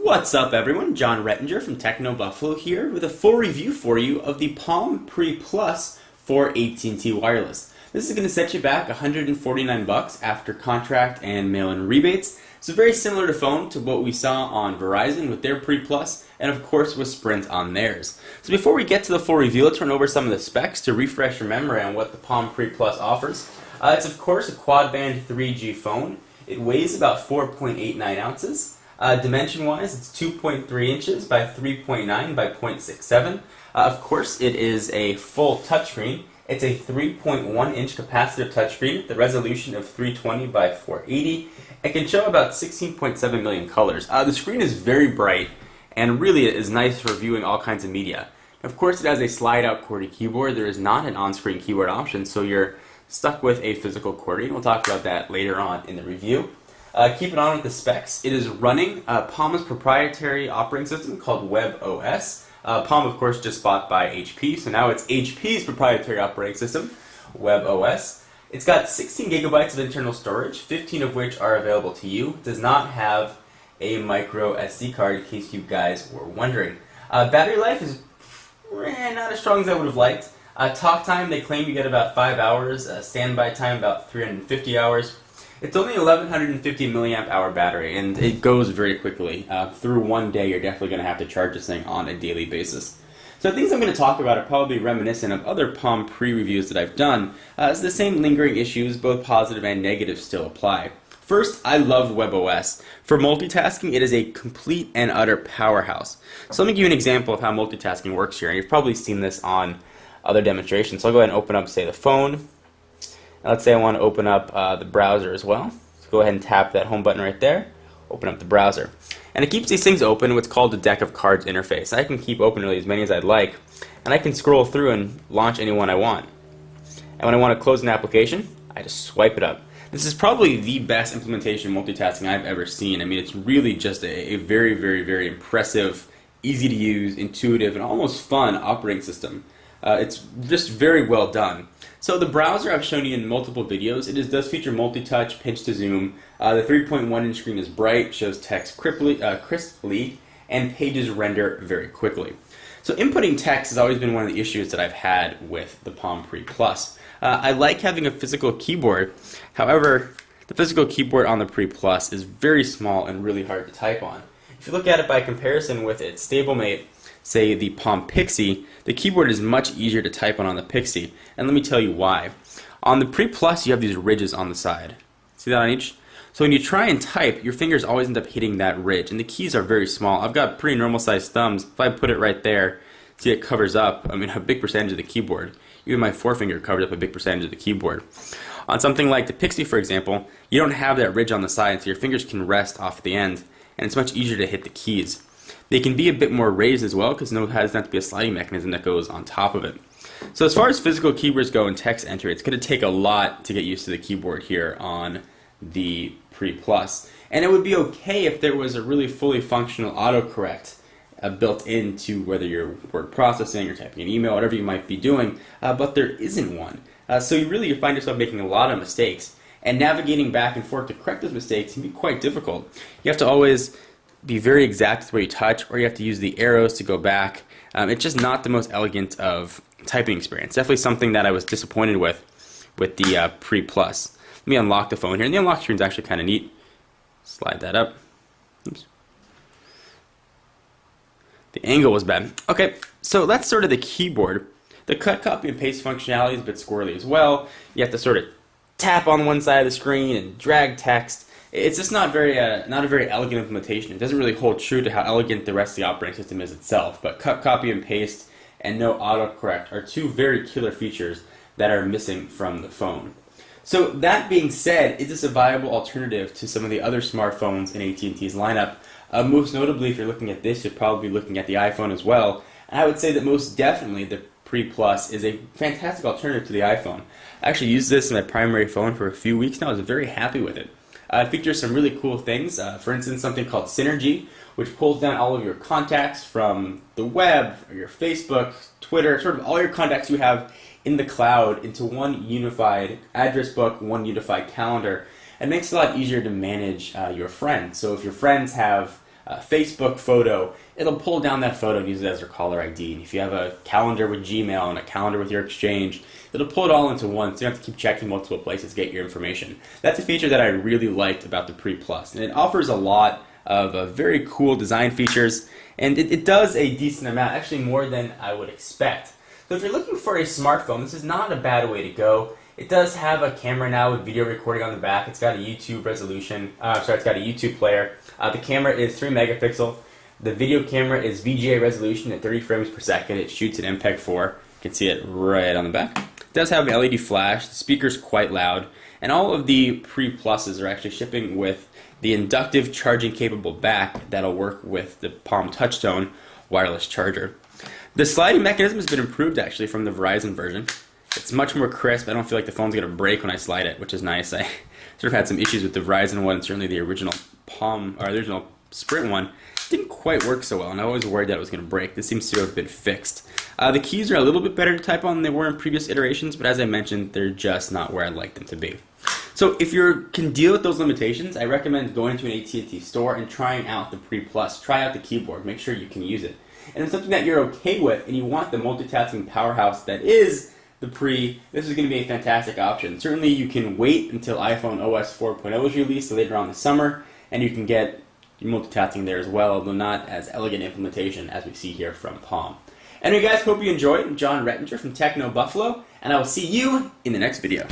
What's up everyone, John Rettinger from Techno Buffalo here with a full review for you of the Palm Pre Plus for AT&T Wireless. This is going to set you back $149 after contract and mail-in rebates. So very similar to phone to what we saw on Verizon with their Pre Plus and of course with Sprint on theirs. So before we get to the full review, let's run over some of the specs to refresh your memory on what the Palm Pre Plus offers. It's of course a quad-band 3G phone. It weighs about 4.89 ounces. Dimension-wise, it's 2.3 inches by 3.9 by 0.67. Of course, it is a full touchscreen. It's a 3.1-inch capacitive touchscreen, the resolution of 320 by 480. It can show about 16.7 million colors. The screen is very bright and really is nice for viewing all kinds of media. Of course, it has a slide-out QWERTY keyboard. There is not an on-screen keyboard option, so you're stuck with a physical QWERTY. We'll talk about that later on in the review. Keeping on with the specs, it is running Palm's proprietary operating system called WebOS. Palm, of course, just bought by HP, so now it's HP's proprietary operating system, WebOS. It's got 16 gigabytes of internal storage, 15 of which are available to you. It does not have a micro SD card, in case you guys were wondering. Battery life is not as strong as I would have liked. Talk time, they claim you get about 5 hours. Standby time, about 350 hours. It's only 1150 milliamp hour battery, and it goes very quickly. Through one day, you're definitely going to have to charge this thing on a daily basis. So things I'm going to talk about are probably reminiscent of other Palm pre-reviews that I've done, as the same lingering issues, both positive and negative, still apply. First, I love WebOS. For multitasking, it is a complete and utter powerhouse. So let me give you an example of how multitasking works here, and you've probably seen this on other demonstrations. So I'll go ahead and open up, say, the phone. Let's say I want to open up the browser as well. So go ahead and tap that home button right there, open up the browser. And it keeps these things open in what's called the deck of cards interface. I can keep open really as many as I'd like, and I can scroll through and launch any one I want. And when I want to close an application, I just swipe it up. This is probably the best implementation of multitasking I've ever seen. I mean, it's really just a very, very, very impressive, easy to use, intuitive, and almost fun operating system. It's just very well done. So the browser I've shown you in multiple videos, it does feature multi-touch, pinch to zoom. The 3.1-inch screen is bright, shows text crisply, and pages render very quickly. So inputting text has always been one of the issues that I've had with the Palm Pre Plus. I like having a physical keyboard. However, the physical keyboard on the Pre Plus is very small and really hard to type on. If you look at it by comparison with its stablemate, say the Palm Pixie, the keyboard is much easier to type on the Pixie, and let me tell you why. On the Pre Plus, you have these ridges on the side. See that on each? So when you try and type, your fingers always end up hitting that ridge, and the keys are very small. I've got pretty normal sized thumbs. If I put it right there, see it covers up, a big percentage of the keyboard. Even my forefinger covers up a big percentage of the keyboard. On something like the Pixie, for example, you don't have that ridge on the side, so your fingers can rest off the end, and it's much easier to hit the keys. They can be a bit more raised as well because it doesn't have to be a sliding mechanism that goes on top of it. So as far as physical keyboards go and text entry, it's going to take a lot to get used to the keyboard here on the Pre Plus. And it would be okay if there was a really fully functional autocorrect built into whether you're word processing or typing an email, whatever you might be doing, but there isn't one. So you find yourself making a lot of mistakes, and navigating back and forth to correct those mistakes can be quite difficult. You have to always be very exact with where you touch, or you have to use the arrows to go back. It's just not the most elegant of typing experience. Definitely something that I was disappointed with the Pre Plus. Let me unlock the phone here, and the unlock screen is actually kind of neat. Slide that up. Oops. The angle was bad. Okay, so that's sort of the keyboard. The cut, copy, and paste functionality is a bit squirrely as well. You have to sort of tap on one side of the screen and drag text. It's just not a very elegant implementation. It doesn't really hold true to how elegant the rest of the operating system is itself. But cut, copy, and paste and no autocorrect are two very killer features that are missing from the phone. So that being said, is this a viable alternative to some of the other smartphones in AT&T's lineup? Most notably, if you're looking at this, you're probably looking at the iPhone as well. And I would say that most definitely the Pre Plus is a fantastic alternative to the iPhone. I actually used this in my primary phone for a few weeks now. I was very happy with it. It features some really cool things. For instance, something called Synergy, which pulls down all of your contacts from the web, or your Facebook, Twitter, sort of all your contacts you have in the cloud into one unified address book, one unified calendar. It makes it a lot easier to manage your friends. So if your friends have Facebook photo, it'll pull down that photo and use it as your caller ID. And if you have a calendar with Gmail and a calendar with your Exchange, it'll pull it all into one, so you don't have to keep checking multiple places to get your information. That's a feature that I really liked about the Pre Plus, and it offers a lot of very cool design features, and it does a decent amount, actually more than I would expect. So if you're looking for a smartphone, this is not a bad way to go. It does have a camera now with video recording on the back. It's got a YouTube resolution. It's got a YouTube player. The camera is 3 megapixel. The video camera is VGA resolution at 30 frames per second. It shoots at MPEG 4. You can see it right on the back. It does have an LED flash. The speaker's quite loud. And all of the Pre Pluses are actually shipping with the inductive charging capable back that'll work with the Palm Touchtone wireless charger. The sliding mechanism has been improved actually from the Verizon version. It's much more crisp. I don't feel like the phone's going to break when I slide it, which is nice. I sort of had some issues with the Verizon one, and certainly the original original Sprint one didn't quite work so well, and I was worried that it was going to break. This seems to have been fixed. The keys are a little bit better to type on than they were in previous iterations, but as I mentioned, they're just not where I'd like them to be. So if you can deal with those limitations, I recommend going to an AT&T store and trying out the Pre Plus. Try out the keyboard. Make sure you can use it. And if it's something that you're okay with and you want the multitasking powerhouse that is the Pre, this is going to be a fantastic option. Certainly you can wait until iPhone OS 4.0 is released later on this summer, and you can get multitasking there as well, although not as elegant implementation as we see here from Palm. Anyway guys, hope you enjoyed. I'm John Rettinger from Techno Buffalo, and I will see you in the next video.